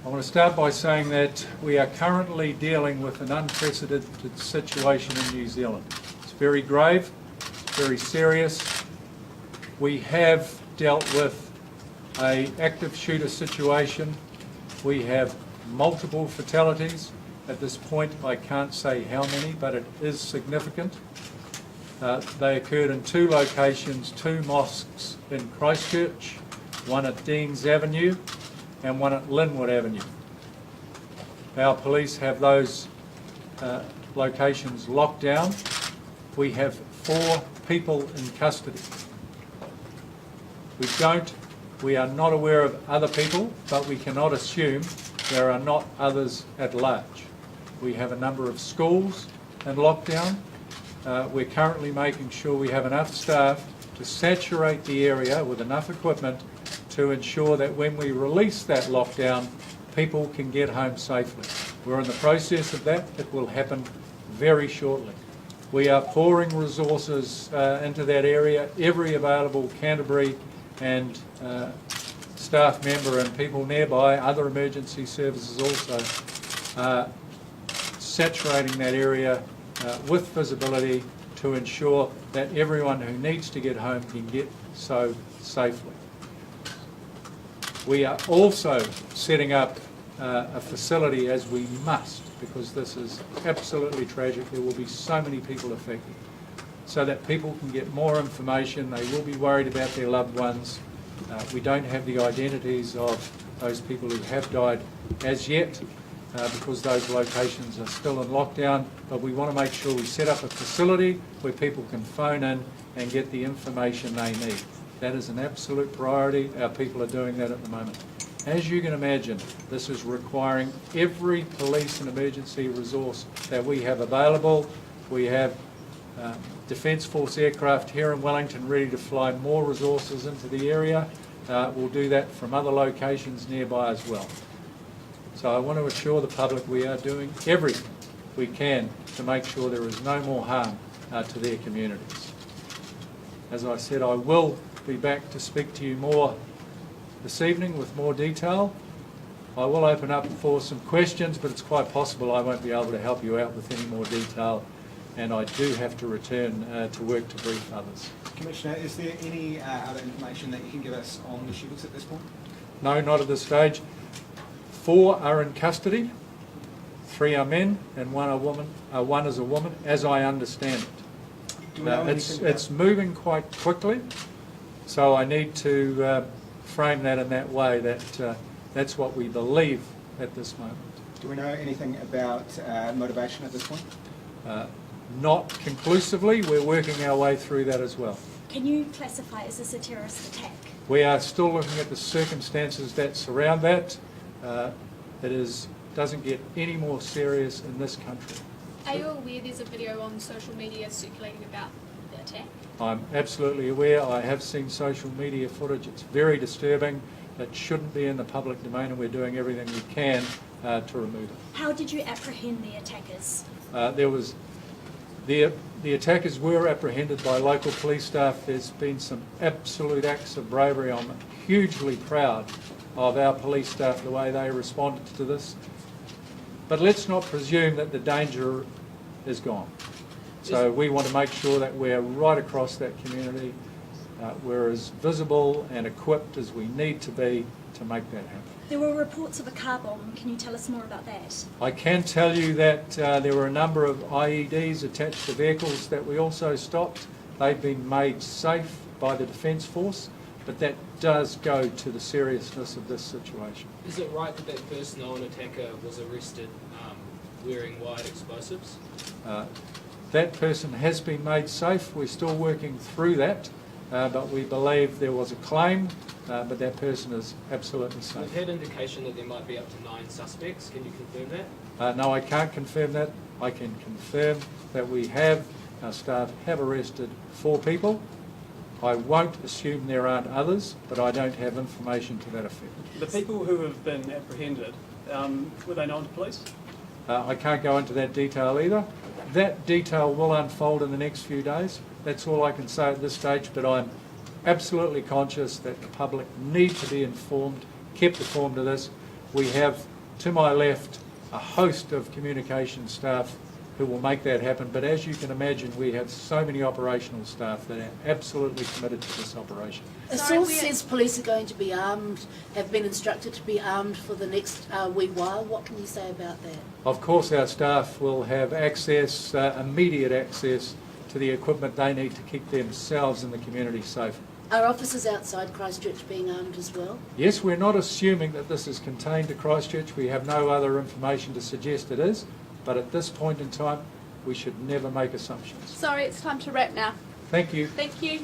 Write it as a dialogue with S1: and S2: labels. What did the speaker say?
S1: I want to start by saying that we are currently dealing with an unprecedented situation in New Zealand. It's very grave, very serious. We have dealt with an active shooter situation. We have multiple fatalities. At this point, I can't say how many, but it is significant. They occurred in two locations, two mosques in Christchurch, one at Deans Avenue and one at Linwood Avenue. Our police have those locations locked down. We have 4 people in custody. We are not aware of other people, but we cannot assume there are not others at large. We have a number of schools in lockdown. We're currently making sure we have enough staff to saturate the area with enough equipment to ensure that when we release that lockdown, people can get home safely. We're in the process of that. It will happen very shortly. We are pouring resources into that area. Every available Canterbury and staff member and people nearby, other emergency services also, saturating that area with visibility to ensure that everyone who needs to get home can get so safely. We are also setting up a facility, as we must, because this is absolutely tragic. There will be so many people affected, so that people can get more information. They will be worried about their loved ones. We don't have the identities of those people who have died as yet, because those locations are still in lockdown, but we want to make sure we set up a facility where people can phone in and get the information they need. That is an absolute priority. Our people are doing that at the moment. As you can imagine, this is requiring every police and emergency resource that we have available. We have Defence Force aircraft here in Wellington ready to fly more resources into the area. We'll do that from other locations nearby as well. So I want to assure the public we are doing everything we can to make sure there is no more harm to their communities. As I said, I will be back to speak to you more this evening with more detail. I will open up for some questions, but it's quite possible I won't be able to help you out with any more detail, and I do have to return to work to brief others.
S2: Commissioner, is there any other information that you can give us on the shooters at this point?
S1: No, not at this stage. 4 are in custody, 3 are men, and 1 is a woman, as I understand it.
S2: Do we know
S1: It's moving quite quickly, so I need to frame that in that way, that that's what we believe at this moment.
S2: Do we know anything about motivation at this point?
S1: Not conclusively. We're working our way through that as well.
S3: Can you classify as this a terrorist attack?
S1: We are still looking at the circumstances that surround that. Doesn't get any more serious in this country.
S4: Are you aware there's a video on social media circulating about the attack?
S1: I'm absolutely aware. I have seen social media footage. It's very disturbing. It shouldn't be in the public domain, and we're doing everything we can to remove it.
S3: How did you apprehend the attackers?
S1: The attackers were apprehended by local police staff. There's been some absolute acts of bravery. I'm hugely proud of our police staff, the way they responded to this. But let's not presume that the danger is gone. So we want to make sure that we're right across that community. We're as visible and equipped as we need to be to make that happen.
S3: There were reports of a car bomb. Can you tell us more about that?
S1: I can tell you that there were a number of IEDs attached to vehicles that we also stopped. They've been made safe by the Defence Force, but that does go to the seriousness of this situation.
S5: Is it right that that first known attacker was arrested wearing wide explosives?
S1: That person has been made safe. We're still working through that, but we believe there was a claim, but that person is absolutely safe.
S5: We've had indication that there might be up to 9 suspects. Can you confirm that?
S1: No, I can't confirm that. I can confirm that our staff have arrested 4 people. I won't assume there aren't others, but I don't have information to that effect.
S6: The people who have been apprehended, were they known to police?
S1: I can't go into that detail either. That detail will unfold in the next few days. That's all I can say at this stage, but I'm absolutely conscious that the public need to be informed, kept informed of this, We have, to my left, a host of communication staff who will make that happen, but as you can imagine, we have so many operational staff that are absolutely committed to this operation.
S7: A
S4: Sorry,
S7: source
S4: we're-
S7: says police are going to be armed, have been instructed to be armed for the next wee while. What can you say about that?
S1: Of course, our staff will have access, immediate access to the equipment they need to keep themselves and the community safe.
S7: Are officers outside Christchurch being armed as well?
S1: Yes, we're not assuming that this is contained to Christchurch. We have no other information to suggest it is, but at this point in time, we should never make assumptions.
S4: Sorry, it's time to wrap now.
S1: Thank you.
S4: Thank you.